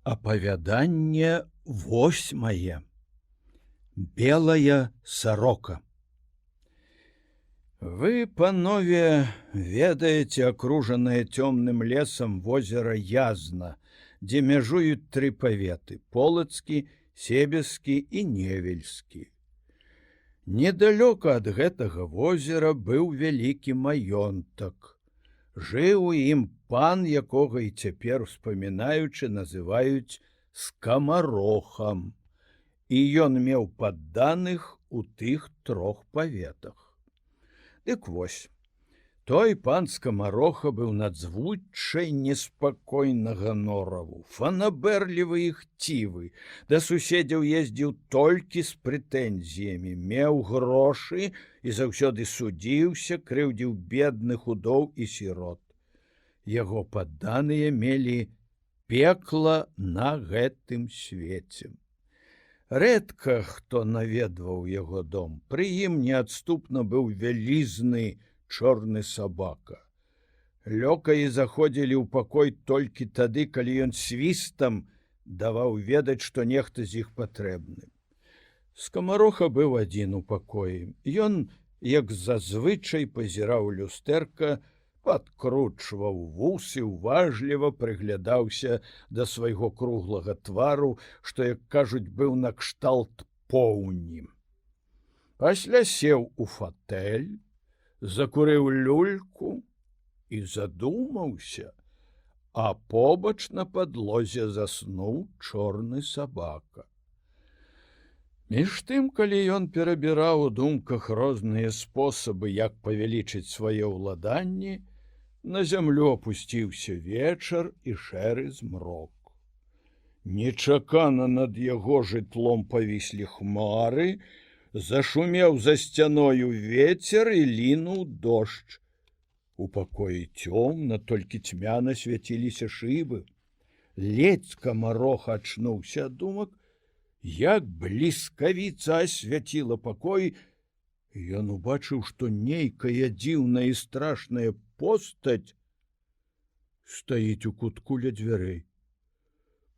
Апавяданне 8. Белая сорока. Вы, панове, ведаеце акружанае цёмным лесам возера Язна, дзе мяжуюць 3 паветы: Полацкі, Себескі і Невельскі. Недалёка ад гэтага возера быў вялікі маёнтак. Жыў у ім пан, якога і цяпер, успамінаючы, называюць скамарохам. І ён меў падданых у тых 3 паветах. Дык вось, той пан скамароха быў надзвычай неспакойнага нораву, фанабэрлівы і хцівы, да суседзяў ездзіў толькі з прэтэнзіямі, меў грошы і заўсёды судзіўся, крыўдзіў бедных удоў і сірот. Яго падданыя мелі пекла на гэтым свеце. Рэдка хто наведваў яго дом. Пры ім неадступна быў вялізны чорны сабака. Лёкаі заходзілі ў пакой толькі тады, калі ён свістам даваў ведаць, што нехта з іх патрэбны. Скамароха быў адзін у пакоі. Ён, як зазвычай, пазіраў люстэрка, падкручваў вусы, уважліва прыглядаўся да свайго круглага твару, што, як кажуць, быў накшталт поўні. Пасля сеў у фатэль, закурыў люльку і задумаўся, а побач на падлозе заснуў чорны сабака. Між тым, калі ён перабіраў у думках розныя спосабы, як павялічыць свае ўладанні, на зямлю апусціўся вечар і шэры змрок. Нечакана над яго жытлом павіслі хмары, зашумеў за сцяною вецер і лінуў дождж. У пакоі цёмна, толькі цьмяна свяціліся шыбы. Ледзь скамароха ачнуўся ад думак, як бліскавіца асвяціла пакой, ён убачыў, што нейкая дзіўная і страшная постаць стаіць у кутку ля дзвярэй.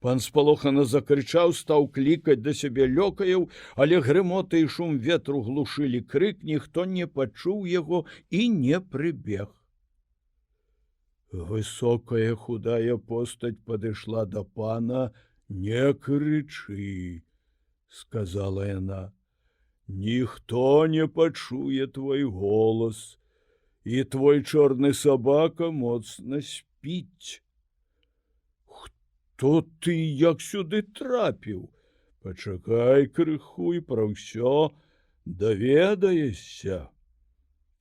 Пан спалохана закрычаў, стаў клікаць да сябе лёкаяў, але грымота і шум ветру глушылі крык, ніхто не пачуў яго і не прыбег. Высокая худая постаць падышла да пана. «Не крычы», — сказала яна, — «ніхто не пачуе твой голас, і твой чорны сабака моцна спіць». «Хто ты, як сюды трапіў? Пачакай крыху і пра ўсё даведаешся».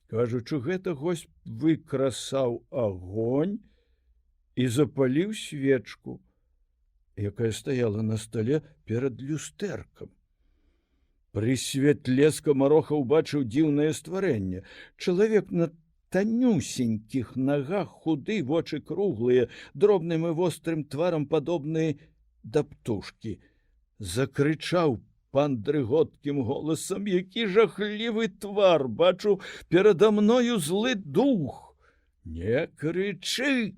Кажучы, гэта госць выкрасаў агонь і запаліў свечку, якая стаяла на стале перад люстэркам. Пры святле скамароха ўбачыў дзіўнае стварэнне. Чалавек на танюсенькіх нагах, худы, вочы круглыя, дробным і вострым тварам падобны да птушкі. Закрычаў пан дрыготкім голасам: «Які жахлівы твар! Бачу, перада мною злы дух! Не крычы!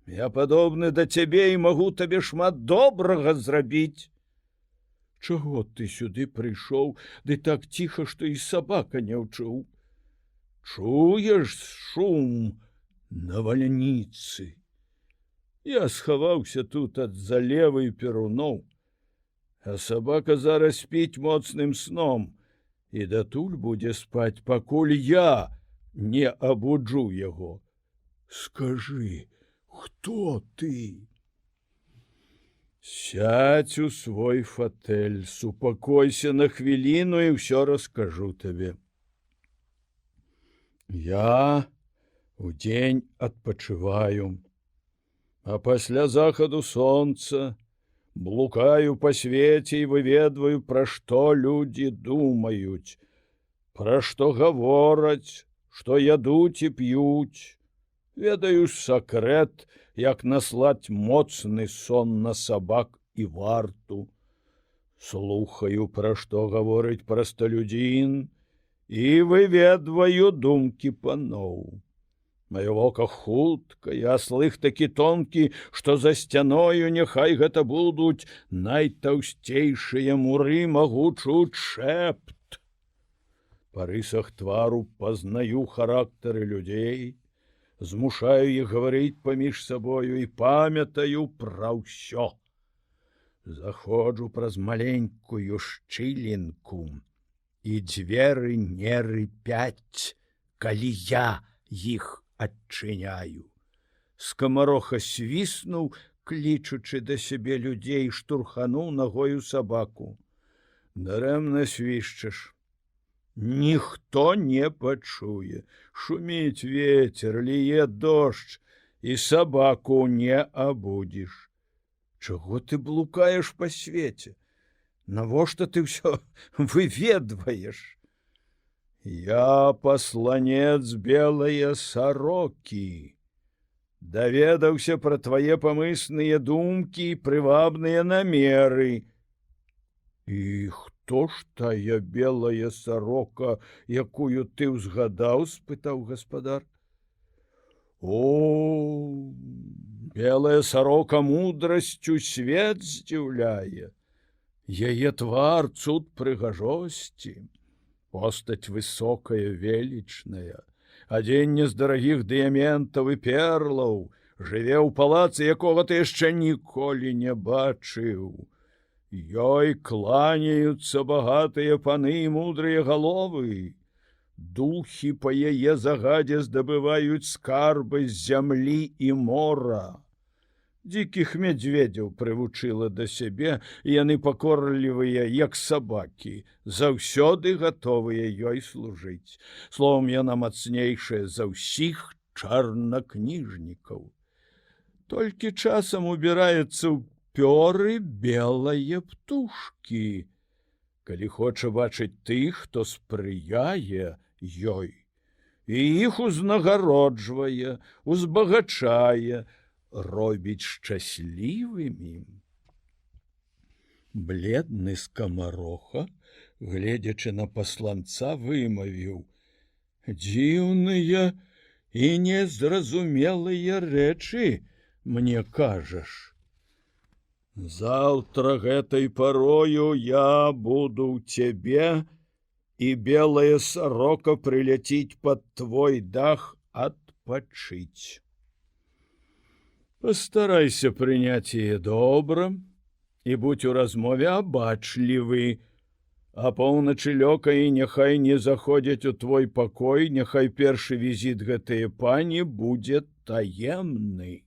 Я падобны да цябе і магу табе шмат добрага зрабіць». «Чаго ты сюды прыйшоў, ды так ціха, што і сабака не ўчуў? Чуеш шум навальніцы? Я схаваўся тут ад залевы і перуноў, а сабака зараз спіць моцным сном і датуль будзе спаць, пакуль я не абуджу яго. Скажы, хто ты?» «Сядзь у свой фатэль, супакойся на хвіліну і ўсё раскажу табе. Я удзень адпачываю, а пасля захаду сонца блукаю па свеце і выведваю, пра што людзі думаюць, пра што гавораць, што ядуць і п'юць. Ведаю сакрэт, як наслаць моцны сон на сабак і варту. Слухаю, пра што гаворыць прасталюдзін, і выведваю думкі паноў. Маё вока хуткае, а слых такі тонкі, што за сцяною няхай гэта будуць найтаўсцейшыя муры магучуць шэпт. Па рысах твару пазнаю характары людзей, змушаю іх гаварыць паміж сабою і памятаю пра ўсё. Заходжу праз маленькую шчылінку, і дзверы не рыпяць, калі я іх адчыняю. Скамароха свіснуў, клічучы да сябе людзей, штурхануў нагою сабаку. Дарэмна свішчаш. Ніхто не пачуе. Шуміць вецер, ліе дождж, і сабаку не абудзіш. Чаго ты блукаеш па свеце? Навошта ты ўсё выведваеш? Я пасланец белае сарокі. Даведаўся пра твае памысныя думкі і прывабныя намеры. І хто ж тая белая сарока, якую ты ўзгадаў? Спытаў гаспадар. О, белая сарока мудрасцю свет здзіўляе. Яе твар цуд прыгажосці. Постаць высокая, велічная, адзенне з дарагіх дыяментаў і перлаў, жыве ў палацы, якога ты яшчэ ніколі не бачыў. Ёй кланяюцца багатыя паны і мудрыя галовы. Духі па яе загадзе здабываюць скарбы з зямлі і мора. Дзікіх мядзведзяў прывучыла да сябе, і яны пакорлівыя, як сабакі, заўсёды гатовыя ёй служыць. Словам, яна мацнейшая за ўсіх чарнакніжнікаў. Толькі часам убіраецца ў пёры белае птушкі, калі хоча бачыць тых, хто спрыяе ёй, і іх узнагароджвае, узбагачае, робіць шчаслівымі. Бледны скамароха, гледзячы на пасланца, вымавіў: дзіўныя і незразумелыя рэчы мне кажаш. Заўтра гэтай парою я буду ў цябе, і белая сарока прыляціць пад твой дах адпачыць. Пастарайся прыняць яе добра і будь у размове абачлівы, а поўначы лёкай няхай не заходзяць у твой пакой, няхай першы візіт гэтае пані будзе таемны.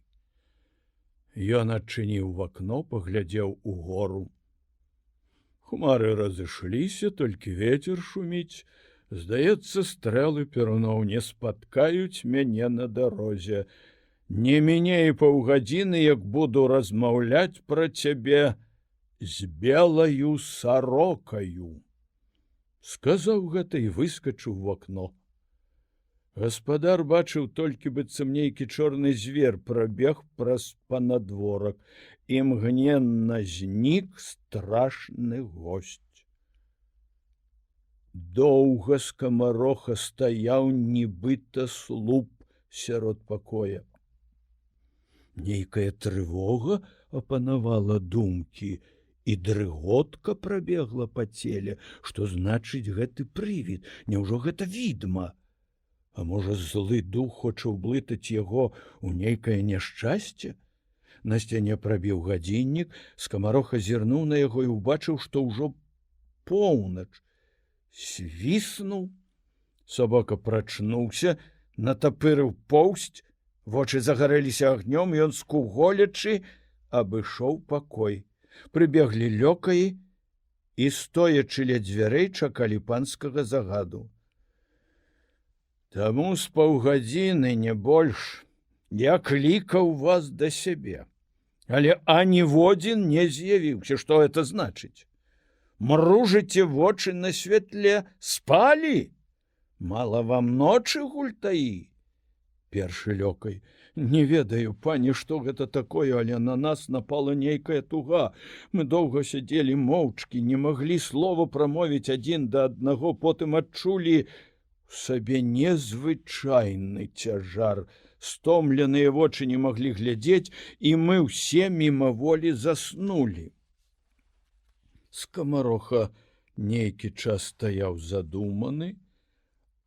Ён адчыніў вакно, паглядзеў угору. Хмары разышліся, толькі вецер шуміць. Здаецца, стрэлы перуноў не спаткаюць мяне на дарозе. Не меней паўгадзіны, як буду размаўляць пра цябе з белаю сарокаю. Сказаў гэта і выскачыў в акно. Гаспадар бачыў толькі быццам нейкі чорны звер прабег праз панадворак, і мгненна знік страшны госць. Доўга скамароха стаяў, нібыта слуп сярод пакоя. Нейкая трывога апанавала думкі, і дрыготка прабегла па целе. Што значыць гэты прывід? Няўжо гэта відма? А можа, злы дух хоча ўблытаць яго ў нейкае няшчасце? На сцяне прабіў гадзіннік, скамароха зірнуў на яго і ўбачыў, што ўжо поўнач. Свіснуў. Сабака прачнуўся, натапырыў поўсць, вочы загарэліся агнём, і ён скуголячы абышоў пакой. Прыбеглі лёкаі і, стоячы ля дзвярэй, чакалі панскага загаду. Таму з паўгадзіны, не больш, я клікаў вас да сябе, але аніводзін не з'явіўся. Што это значыць? Мружыце вочы на святле, спалі? Мала вам ночы, гультаі? Першы лёкай: не ведаю, пані, што гэта такое, але на нас напала нейкая туга. Мы доўга сядзелі моўчкі, не маглі слова прамовіць адзін да аднаго, потым адчулі сабе незвычайны цяжар. Стомленыя вочы не маглі глядзець, і мы ўсе мімаволі заснулі. Скамароха нейкі час стаяў задуманы.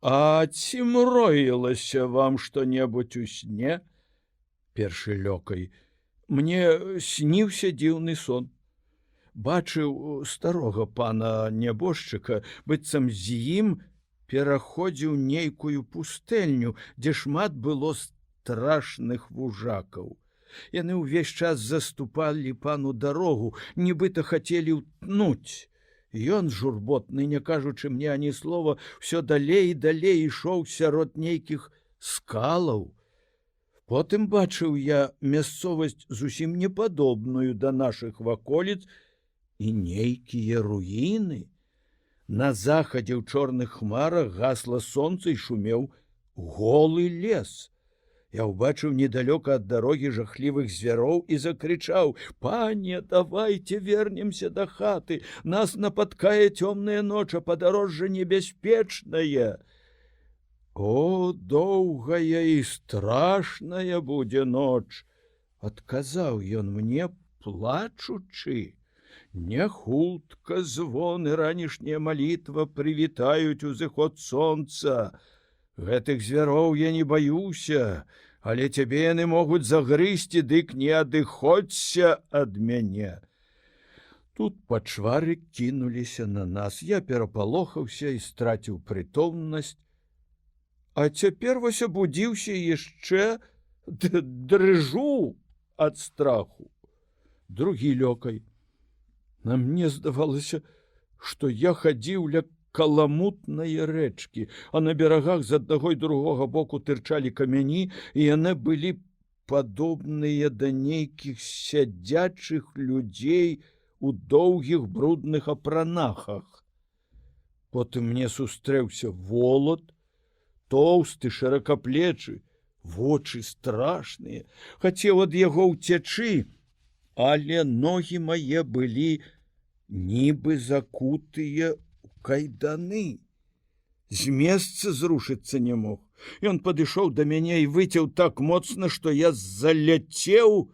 А ці мроілася вам што-небудзь у сне? Першы лёкай. Мне сніўся дзіўны сон. Бачыў старога пана нябожчыка, быццам з ім пераходзіў нейкую пустэльню, дзе шмат было страшных вужакаў. Яны ўвесь час заступалі пану дарогу, нібыта хацелі ўтнуць. Ён, журботны, не кажучы мне ані слова, ўсё далей і далей ішоў сярод нейкіх скалаў. Потым бачыў я мясцовасць зусім непадобную да нашых ваколіц і нейкія руіны. На захадзе ў чорных хмарах гасла сонца і шумеў голы лес. Я ўбачыў недалёка ад дарогі жахлівых звяроў і закрычаў: «Пане, давайте вернемся да хаты, нас напаткае цёмная ноч, а падарожжа небяспечнае». «О, доўгая і страшная будзе ноч», — адказаў ён мне, плачучы. «Не хутка звон і ранішняя малітва прывітаюць узыход сонца. Гэтых звяроў я не баюся, але цябе яны могуць загрызці, дык не адыходзься ад мяне». Тут пачвары кінуліся на нас. Я перапалохаўся і страціў прытомнасць. А цяпер вось абудзіўся яшчэ дрыжу ад страху. Другі лёкай. На мне здавалася, што я хадзіў ля каламутнае рэчкі, а на берагах з аднаго і другога боку тырчалі камяні, і яны былі падобныя да нейкіх сядзячых людзей у доўгіх брудных апранахах. Потым мне сустрэўся волат, тоўсты, шыракаплечы, вочы страшныя. Хацеў ад яго ўцячы, але ногі мае былі нібы закутыя ў кайданы. З месца зрушыцца не мог. Ён падышоў да мяне і выцяў так моцна, што я заляцеў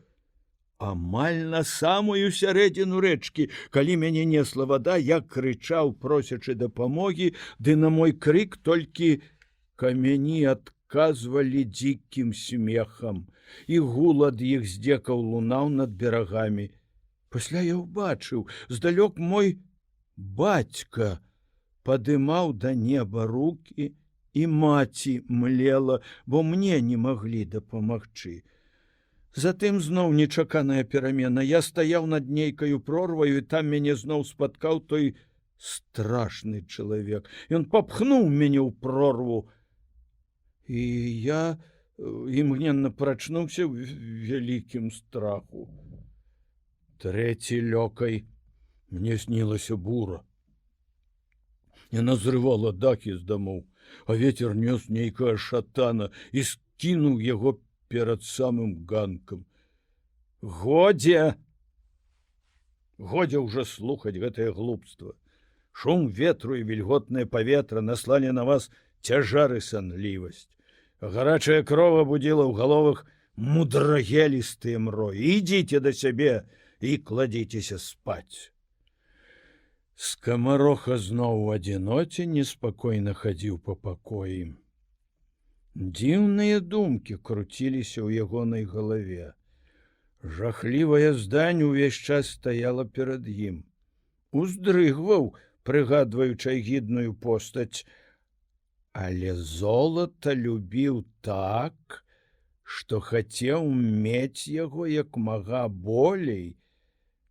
амаль на самую сярэдзіну рэчкі. Калі мяне несла вада, я крычаў, просячы дапамогі, ды на мой крык толькі камяні адказвалі дзікім смехам, і гул ад іх здзекаў лунаў над берагамі. Пасля я ўбачыў, здалёк мой бацька падымаў да неба рукі, і маці млела, бо мне не маглі дапамагчы. Затым зноў нечаканая перамена. Я стаяў над нейкаю прорваю, і там мяне зноў спаткаў той страшны чалавек. Ён папхнуў мяне ў прорву, і я імгненна прачнуўся ў вялікім страху. Трэці лёкай. Мне снілася бура. Яна зрывала дахі з дамоў, а вецер нёс нейкая шатана і скінуў яго перад самым ганкам. Годзе ўжо слухаць гэтае глупства. Шум ветру і вільготнае паветра наслалі на вас цяжар і санлівасць. Гарачая крова будзіла ў галовах мудрагелістыя мроі. Ідзіце да сябе і кладзіцеся спаць. Скамароха зноў у адзіноце неспакойна хадзіў па пакоі. Дзіўныя думкі круціліся ў ягонай галаве. Жахлівая здань увесь час стаяла перад ім. Уздрыгваў, прыгадваючы агідную постаць, але золата любіў так, што хацеў мець яго як мага болей,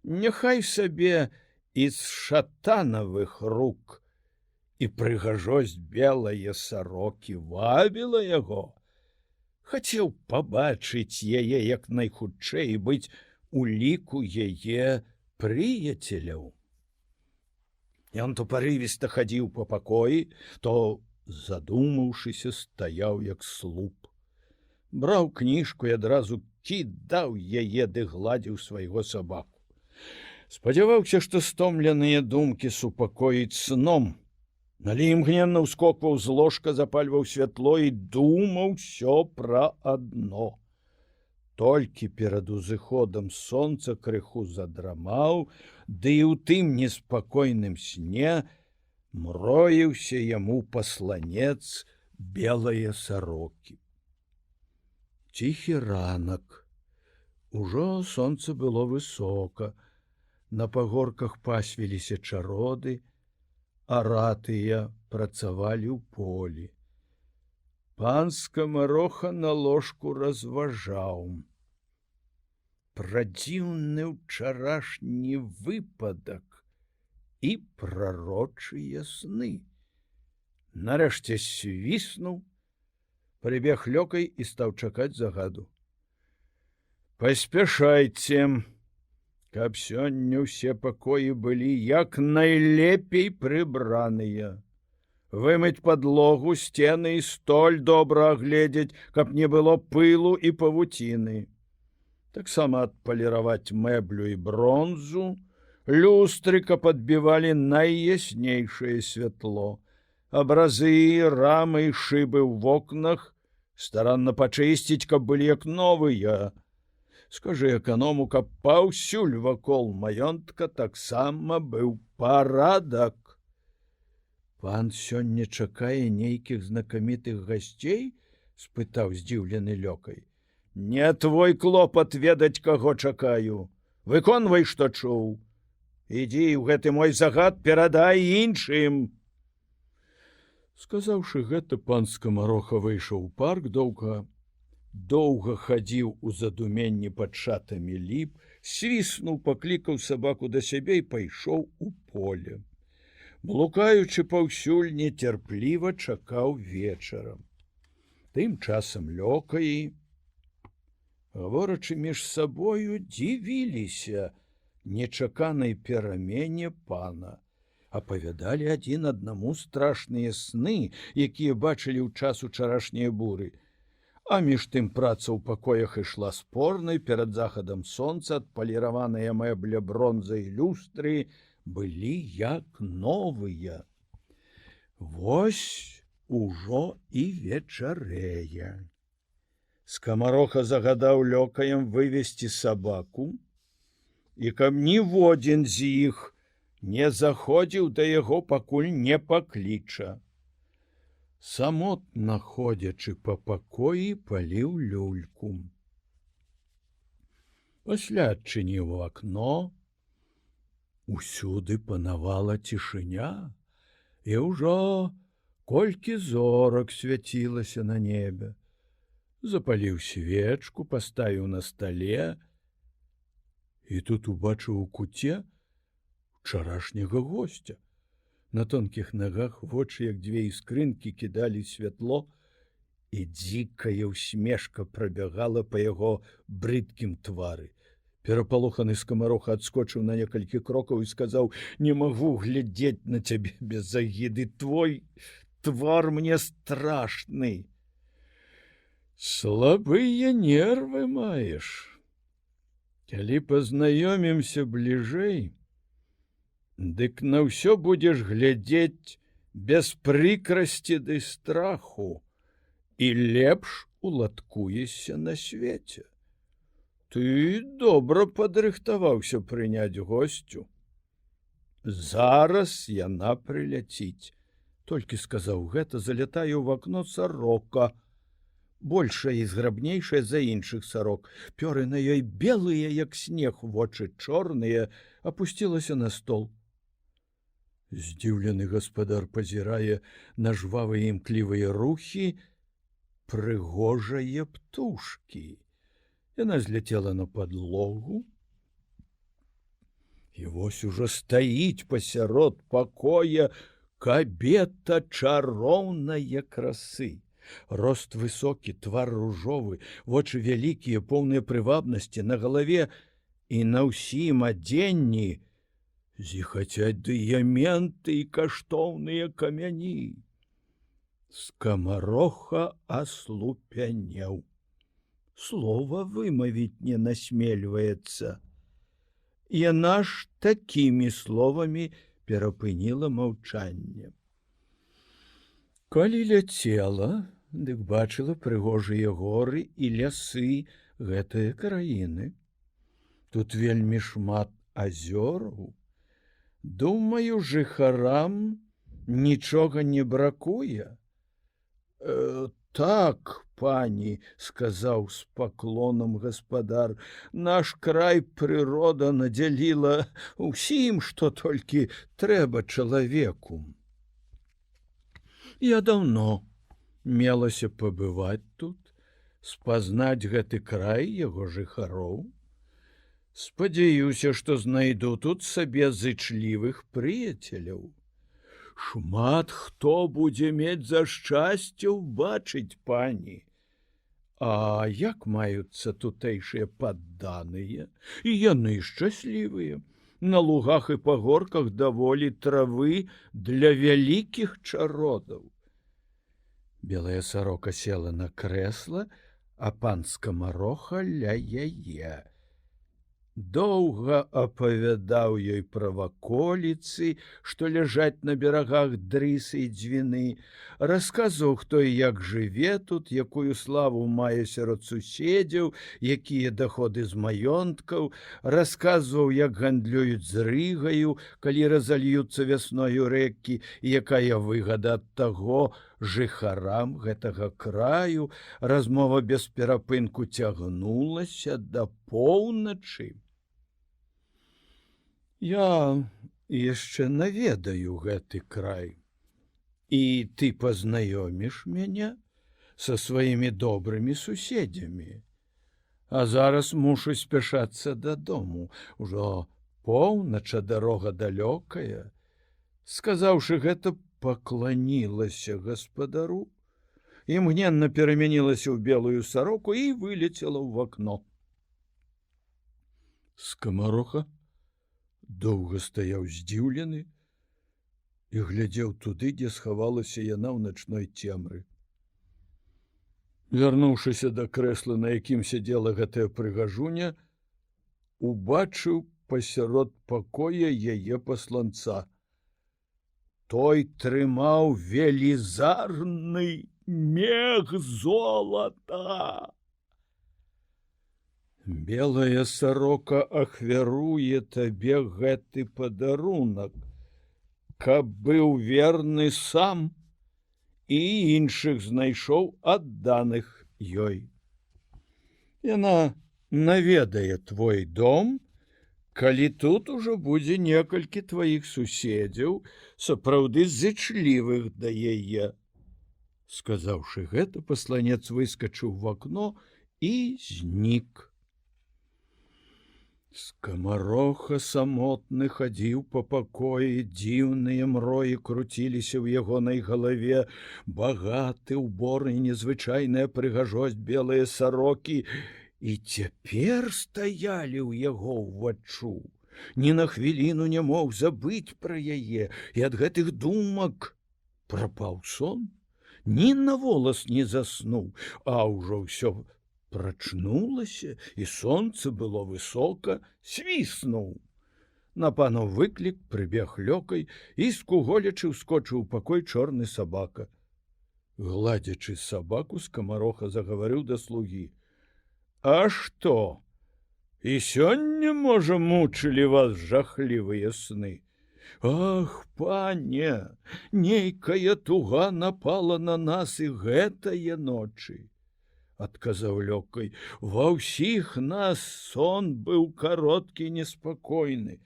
няхай сабе і з шатанавых рук, і прыгажосць белае сарокі вабіла яго. Хацеў пабачыць яе як найхутчэй і быць у ліку яе прыяцеляў. Ён то парывіста хадзіў па пакоі, то, задумаўшыся, стаяў як слуп. Браў кніжку і адразу кідаў яе ды гладзіў свайго сабаку. Спадзяваўся, што стомленыя думкі супакоіць сном, Але імгненна ўскокваў з ложка, запальваў святло і думаў усё пра адно. Толькі перад узыходам сонца крыху задрамаў, ды і ў тым неспакойным сне мроіўся яму пасланец белае сарокі. Ціхі ранак. Ужо сонца было высока, на пагорках пасвіліся чароды, а ратыя працавалі ў полі. Пан Скамароха на ложку разважаў. Пра дзіўны ўчарашні выпадак і прарочыя сны. Нарэшце свіснуў, прыбег лёкай і стаў чакаць загаду. Паспяшайце, каб сёння ўсе пакоі былі як найлепей прыбраныя. Вымыць падлогу, сцены і столь добра агледзець, каб не было пылу і павуціны. Таксама адпаліраваць мэблю і бронзу, люстры, каб адбівалі найяснейшае святло. Абразы, рамы і шыбы ў вокнах старанна пачысціць, каб былі як новыя. Скажы эканому, каб паўсюль вакол маёнтка таксама быў парадак. Пан сёння чакае нейкіх знакамітых гасцей? Спытаў здзіўлены лёкай. Не твой клопат ведаць, каго чакаю. Выконвай, што чуў. Ідзі, у гэты мой загад перадай іншым. Сказаўшы гэта, пан Скамароха выйшаў у парк, доўга хадзіў у задуменні пад шатамі ліп, свіснуў, паклікаў сабаку да сябе і пайшоў у поле. Блукаючы паўсюль, нецярпліва чакаў вечарам. Тым часам лёкаі, гаворачы між сабою, дзівіліся нечаканай перамене пана. Апавядалі адзін аднаму страшныя сны, якія бачылі ў час учарашняй буры. А між тым праца ў пакоях ішла спорнай, перад захадам сонца адпаліраваныя мэбля, бронза і люстры былі як новыя. Вось ужо і вечарэе. Скамароха загадаў лёкаем вывесці сабаку, і каб ніводзін з іх не заходзіў да яго, пакуль не пакліча. Самотна ходзячы па пакоі, паліў люльку. Пасля адчыніў акно. Усюды панавала цішыня, і ўжо колькі зорак свяцілася на небе. Запаліў свечку, паставіў на стале, і тут убачыў у куце учарашняга госця. На тонкіх нагах вочы, як дзве іскрынкі, кідалі святло, і дзікая ўсмешка прабягала па яго брыдкім твары. Перапалоханы Скамароха адскочыў на некалькі крокаў і сказаў: «Не магу глядзець на цябе без агіды, твой твар мне страшны». «Слабыя нервы маеш. Калі пазнаёмімся бліжэй, дык на ўсё будзеш глядзець без прыкрасці ды страху і лепш уладкуешся на свеце. Ты добра падрыхтаваўся прыняць госцю. Зараз яна прыляціць». Толькі сказаў гэта, залятае ў акно сарока, большая і зграбнейшая за іншых сарок. Пёры на ёй белыя, як снег, вочы чорныя, апусцілася на стол. Здзіўлены гаспадар пазірае на жвавыя імклівыя рухі прыгожае птушкі. Яна зляцела на падлогу, і вось ужо стаіць пасярод пакоя кабета чароўнае красы. Рост высокі, твар ружовы, вочы вялікія, поўныя прывабнасці, на галаве і на ўсім адзенні зіхацяць дыяменты і каштоўныя камяні. Скамароха аслупянеў. Слова вымавіць не насмельваецца. Яна ж такімі словамі перапыніла маўчанне. Калі ляцела, дык бачыла прыгожыя горы і лясы гэтае краіны. Тут вельмі шмат азёраў. Думаю, жыхарам нічога не бракуе. Так, пані, сказаў з паклонам гаспадар, наш край прырода надзяліла ўсім, што толькі трэба чалавеку. Я даўно мелася пабываць тут, спазнаць гэты край яго жыхароў. Спадзяюся, што знайду тут сабе зычлівых прыяцеляў. Шмат хто будзе мець за шчасце ўбачыць, пані. А як маюцца тутэйшыя падданыя? І яны шчаслівыя. На лугах і пагорках даволі травы для вялікіх чародаў. Белая сарока села на крэсла, а пан скамароха ля яе. Доўга апавядаў ёй пра ваколіцы, што ляжаць на берагах дрысы і дзвіны, расказваў, хто і як жыве тут, якую славу мае сярод суседзяў, якія даходы з маёнткаў, расказваў, як гандлююць з рыгаю, калі разальюцца вясною рэкі, і якая выгада ад таго жыхарам гэтага краю. Размова без перапынку цягнулася да поўначы. Я яшчэ наведаю гэты край, і ты пазнаёміш мяне са сваімі добрымі суседзямі. А зараз мушу спяшацца дадому, ужо поўнача, дарога далёкая. Сказаўшы гэта, пакланілася гаспадару, імгненна перамянілася ў белую сароку і вылецела ў вакно. Скамароха доўга стаяў здзіўлены і глядзеў туды, дзе схавалася яна ў начной цемры. Вярнуўшыся да крэсла, на якім сядзела гэтая прыгажуня, убачыў пасярод пакоя яе пасланца. Той трымаў велізарны мех золата. Белая сарока ахвяруе табе гэты падарунак, каб быў верны сам і іншых знайшоў адданых ёй. Яна наведае твой дом, калі тут ужо будзе некалькі тваіх суседзяў, сапраўды зычлівых да яе. Сказаўшы гэта, пасланец выскачыў в акно і знік. Скамароха самотны хадзіў па пакоі, дзіўныя мроі круціліся ў ягонай галаве, багаты ўбор і незвычайная прыгажосць белыя сарокі і цяпер стаялі ў яго ўваччу. Ні на хвіліну не мог забыць пра яе, і ад гэтых думак прапаў сон, ні на волас не заснуў, а ўжо ўсё прачнулася, і сонца было высока, свіснуў. На панаў выклік прыбег лёкай і, скуголячы, ускочыў у пакой чорны сабака. Гладзячы сабаку, скамароха загаварыў да слугі. А што? І сёння, можа, мучылі вас жахлівыя сны? Ах, пане, нейкая туга напала на нас і гэтае ночы. Адказаў лёкай, ва ўсіх нас сон быў кароткі, неспакойны.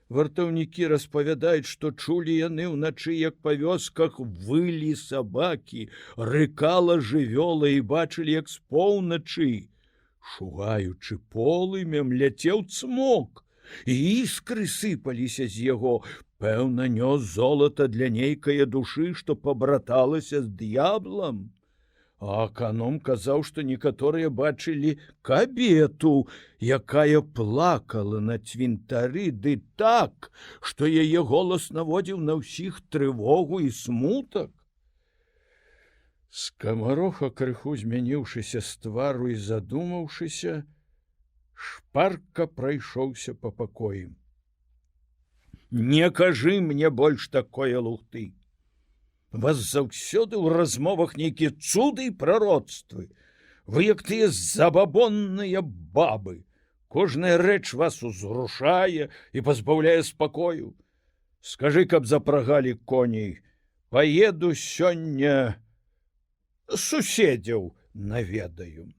Вартаўнікі распавядаюць, што чулі яны ўначы, як па вёсках вылі сабакі, рыкала жывёла і бачылі, як з поўначы, шугаючы полымем, ляцеў цмок, і іскры сыпаліся з яго. Пэўна, нёс золата для нейкае душы, што пабраталася з д'яблам. А аканом казаў, што некаторыя бачылі кабету, якая плакала на цвінтары, ды так, што яе голас наводзіў на ўсіх трывогу і смутак. Скамароха, крыху змяніўшыся з твару і задумаўшыся, шпарка прайшоўся па пакоі. Не кажы мне больш такое лухты. Вас заўсёды ў размовах нейкія цуды і прароцтвы. Вы як тыя забабонныя бабы. Кожная рэч вас узрушае і пазбаўляе спакою. Скажы, каб запрагалі коней. Паеду сёння суседзяў наведаю.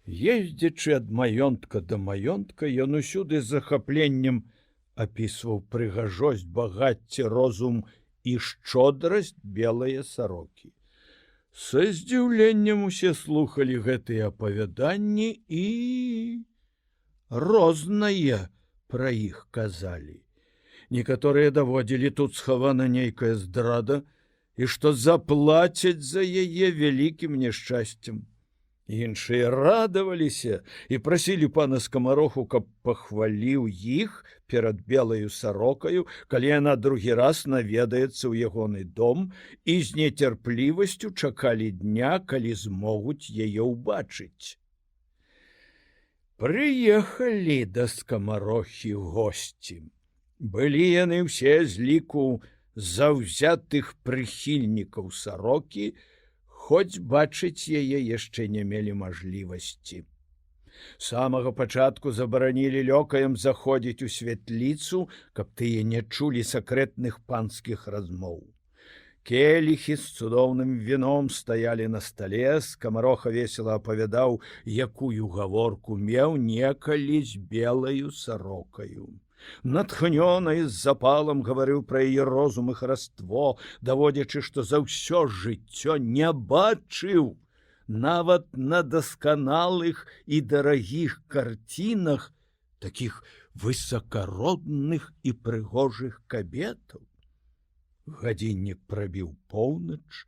Ездзячы ад маёнтка да маёнтка, ён усюды з захапленнем апісваў прыгажосць, багацце, розум і шчодрасць белыя сарокі. Са здзіўленнем усе слухалі гэтыя апавяданні і рознае пра іх казалі. Некаторыя даводзілі, тут схавана нейкая здрада, і што заплацяць за яе вялікім няшчасцем. Іншыя радаваліся і прасілі пана скамароху, каб пахваліў іх перад белаю сарокаю, калі яна другі раз наведаецца ў ягоны дом, і з нецярплівасцю чакалі дня, калі змогуць яе ўбачыць. Прыехалі да скамарохі госці. Былі яны ўсе з ліку заўзятых прыхільнікаў сарокі, хоць бачыць яе яшчэ не мелі мажлівасці. З самага пачатку забаранілі лёкаям заходзіць у святліцу, каб тыя не чулі сакрэтных панскіх размоў. Келіхі з цудоўным віном стаялі на стале, скамароха весела апавядаў, якую гаворку меў некалі з белаю сарокаю. Натхнёна і з запалам гаварыў пра яе розум і хараство, даводзячы, што за ўсё жыццё не бачыў нават на дасканалых і дарагіх карцінах такіх высакародных і прыгожых кабетаў. Гадзіннік прабіў поўнач,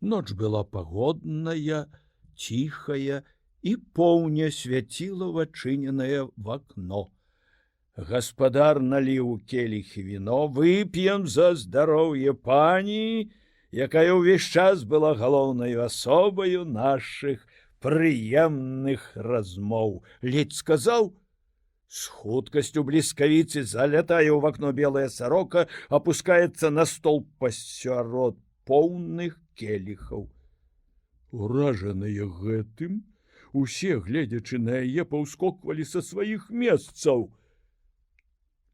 ноч была пагодная, ціхая, і поўня свяціла ў адчыненае в акно. Гаспадар наліў у келіхі віно. Вып'ем за здароўе пані, якая ўвесь час была галоўнаю асобаю нашых прыемных размоў. Ледзь сказаў, з хуткасцю бліскавіцы залятае ў вакно белая сарока, апускаецца на стол пасярод поўных келіхаў. Уражаныя гэтым, усе, гледзячы на яе, паўскоквалі са сваіх месцаў.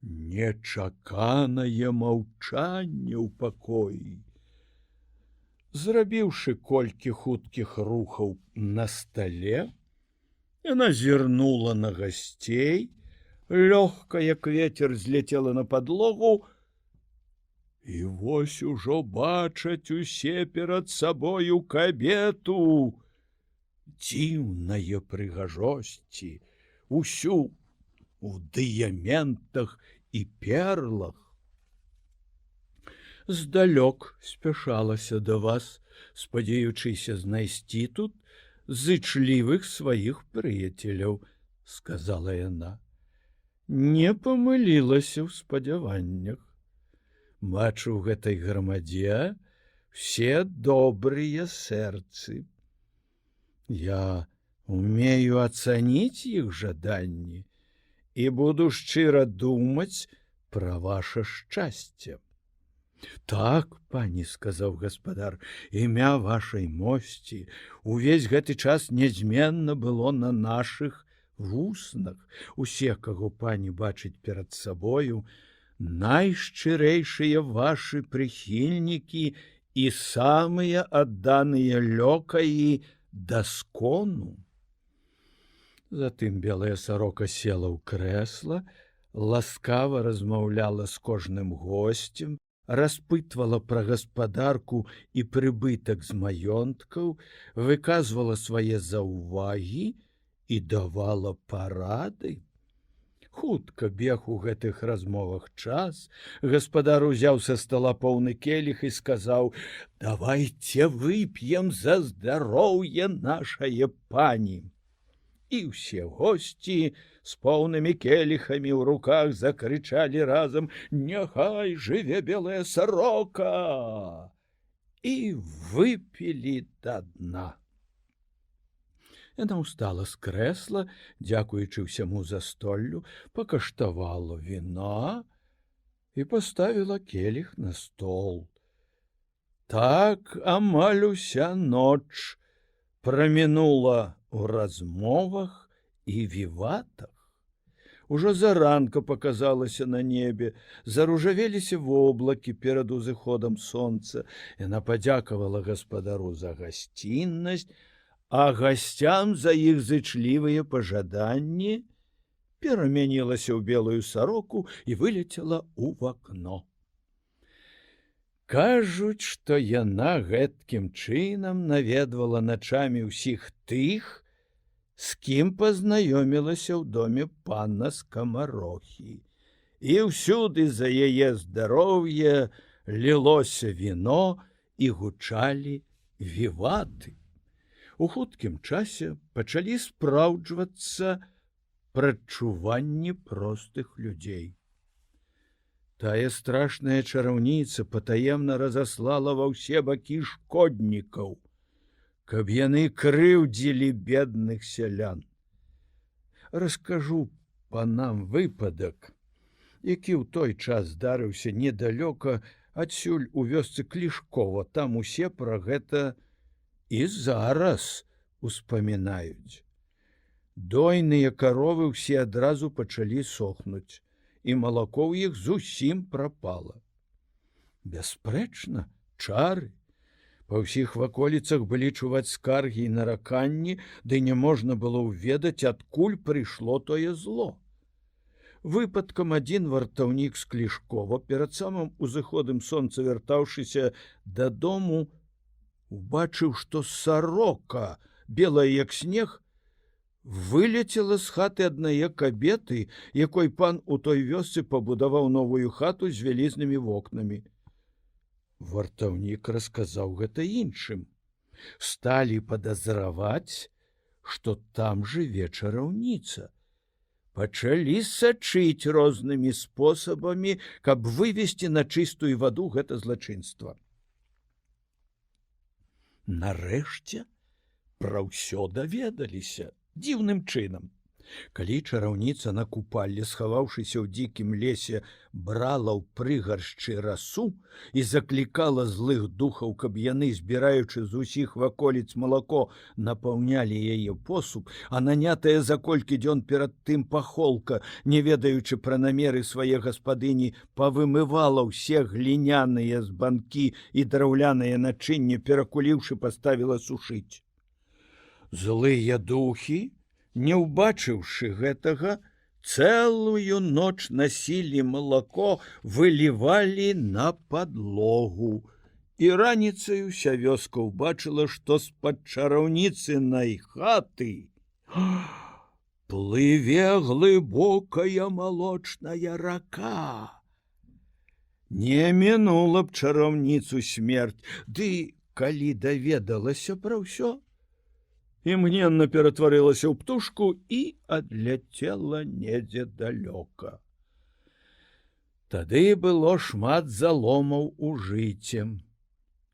Нечаканае маўчанне ў пакоі. Зрабіўшы колькі хуткіх рухаў на стале, яна зірнула на гасцей, лёгка, як ветер, зляцела на падлогу, і вось ужо бачаць усе перад сабою кабету дзіўнае прыгажосці, усю у дыяментах і перлах. Здалёк спяшалася да вас, спадзеючыся знайсці тут зычлівых сваіх прыяцеляў, сказала яна. Не памылілася ў спадзяваннях. Бачу ў гэтай грамадзе все добрыя сэрцы. Я умею ацаніць іх жаданні і буду шчыра думаць пра ваша шчасце. Так, пані, сказаў гаспадар, імя вашай мосці увесь гэты час нязменна было на нашых вуснах. Усе, каго пані бачыць перад сабою, найшчырэйшыя вашы прыхільнікі і самыя адданыя лёкаі да скону. Затым белая сарока села ў крэсла, ласкава размаўляла з кожным госцем, распытвала пра гаспадарку і прыбытак з маёнткаў, выказвала свае заўвагі і давала парады. Хутка бег у гэтых размовах час, гаспадар узяў са стола поўны келіх і сказаў: «Давайце вып'ем за здароўе нашае пані». І ўсе госці з поўнымі келіхамі ў руках закрычалі разам: «Няхай жыве белая сарока!» і выпілі да дна. Яна ўстала з крэсла, дзякуючы ўсяму застоллю, пакаштавала віна і паставіла келіх на стол. Так амаль уся ноч прамінула ў размовах і віватах. Ужо заранка паказалася на небе, заружавеліся воблакі перад узыходам сонца. Яна падзякавала гаспадару за гасціннасць, а гасцям за іх зычлівыя пажаданні, перамянілася ў белую сароку і вылецела ў вакно. Кажуць, што яна гэткім чынам наведвала начамі ўсіх тых, з кім пазнаёмілася ў доме пана Скамарохі. І ўсюды за яе здароўе лілося віно і гучалі віваты. У хуткім часе пачалі спраўджвацца прадчуванні простых людзей. Тая страшная чараўніца патаемна разаслала ва ўсе бакі шкоднікаў, каб яны крыўдзілі бедных сялян. Раскажу панам выпадак, які ў той час здарыўся недалёка адсюль у вёсцы Клішкова. Там усе пра гэта і зараз успамінаюць. Дойныя каровы ўсе адразу пачалі сохнуць, і малако ў іх зусім прапала. Бясспрэчна, чары. Па ўсіх ваколіцах былі чуваць скаргі і нараканні, ды не можна было ўведаць, адкуль прыйшло тое зло. Выпадкам адзін вартаўнік з Клішкова перад самым узыходам сонца, вяртаўшыся дадому, убачыў, што сарока, белая як снег, вылецела з хаты аднае кабеты, якой пан у той вёсцы пабудаваў новую хату з вялізнымі вокнамі. Вартаўнік расказаў гэта іншым. Сталі падазраваць, што там жыве чараўніца. Пачалі сачыць рознымі спосабамі, каб вывесці на чыстую ваду гэта злачынства. Нарэшце пра ўсё даведаліся. Дзіўным чынам. Калі чараўніца на купалле, схаваўшыся ў дзікім лесе, брала ў прыгаршчы расу і заклікала злых духаў, каб яны, збіраючы з усіх ваколіц малако, напаўнялі яе посуд, а нанятая за колькі дзён перад тым пахолка, не ведаючы пра намеры свае гаспадыні, павымывала ўсе гліняныя збанкі і драўляныя начынні, перакуліўшы, паставіла сушыць. Злыя духі, не ўбачыўшы гэтага, цэлую ноч насілі малако, вылівалі на падлогу. І раніцай уся вёска ўбачыла, што з-пад чараўніцынай хаты плыве глыбокая малочная рака. Не мінула б чараўніцу смерць, ды калі даведалася пра ўсё, імгненна ператварылася ў птушку і адляцела недзе далёка. Тады было шмат заломаў у жыце.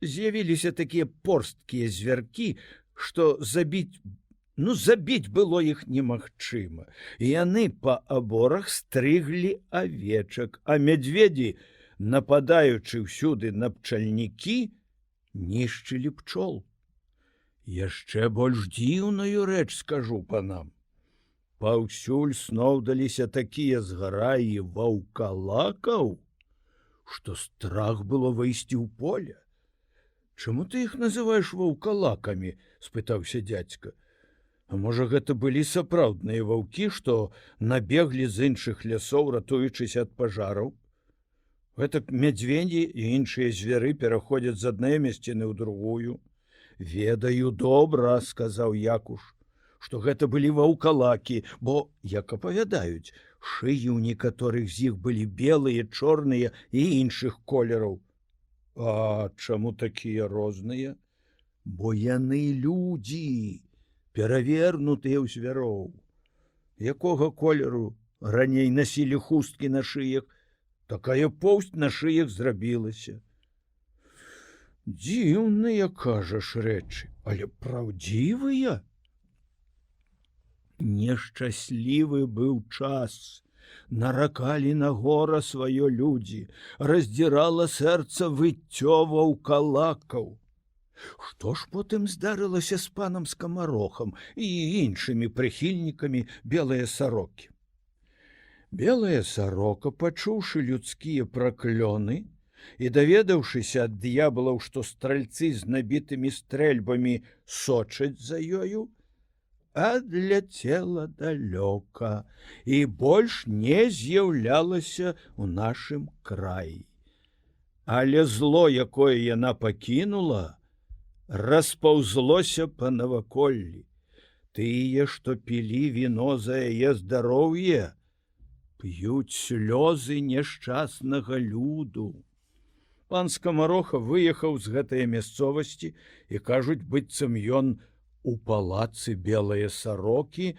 З'явіліся такія порсткія звяркі, што забіць было іх немагчыма. Яны па аборах стрыглі авечак, а мядзведзі, нападаючы ўсюды на пчальнікі, нішчылі пчол. Яшчэ больш дзіўную рэч скажу панам. Паўсюль сноўдаліся такія згараі ваўкалакаў, што страх было выйсці ў поле. Чаму ты іх называеш ваўкалакамі? — спытаўся дзядзька. А можа, гэта былі сапраўдныя ваўкі, што набеглі з іншых лясоў, ратуючыся ад пажараў? Гэтак мядзведзі і іншыя звяры пераходзяць з адной мясціны ў другую. Ведаю добра, — сказаў Якуш, — што гэта былі ваўкалакі, бо, як апавядаюць, шыі ў некаторых з іх былі белыя, чорныя і іншых колераў. А чаму такія розныя? Бо яны людзі, перавернутыя ў звяроў. Якога колеру раней насілі хусткі на шыях, такая поўсць на шыях зрабілася. Дзіўныя, кажаш, рэчы, але праўдзівыя. Нешчаслівы быў час, Наракалі на гора сваё людзі, раздзірала сэрца выццё ваўкалакаў. Што ж потым здарылася з панам Скамарохам і іншымі прыхільнікамі белыя сарокі? Белая сарока, пачуўшы людскія праклёны і даведаўшыся ад д'яблаў, што стральцы з набітымі стрэльбамі сочаць за ёю, адляцела далёка і больш не з'яўлялася ў нашым краі. Але зло, якое яна пакінула, распаўзлося па наваколлі. Тыя, што пілі віно за яе здароўе, п'юць слёзы няшчаснага люду. Пан Скамароха выехаў з гэтае мясцовасці і, кажуць, быццам ён у палацы белыя сарокі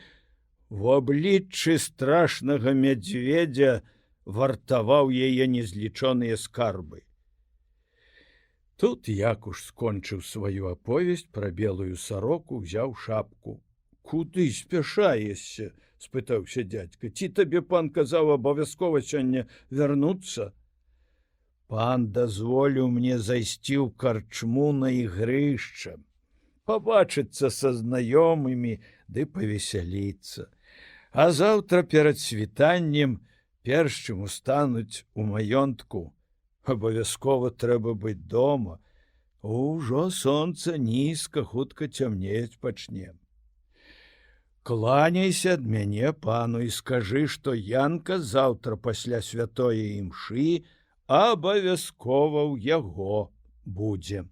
в абліччы страшнага мядзведзя вартаваў яе незлічоныя скарбы. Тут Якуш скончыў сваю аповесць пра белую сароку, узяў шапку. Куды спяшаешся? — спытаўся дзядзька. Ці табе пан казаў абавязкова сёння вярнуцца? Пан дазволіў мне зайсці ў карчму на ігрышча, пабачыцца са знаёмымі ды павесяліцца. А заўтра перад світаннем, перш чым устануць у маёнтку, абавязкова трэба быць дома. Ужо сонца нізка, хутка цямнець пачне. Кланяйся ад мяне пану і скажы, што Янка заўтра пасля святое імшы абавязкова ў яго будзе.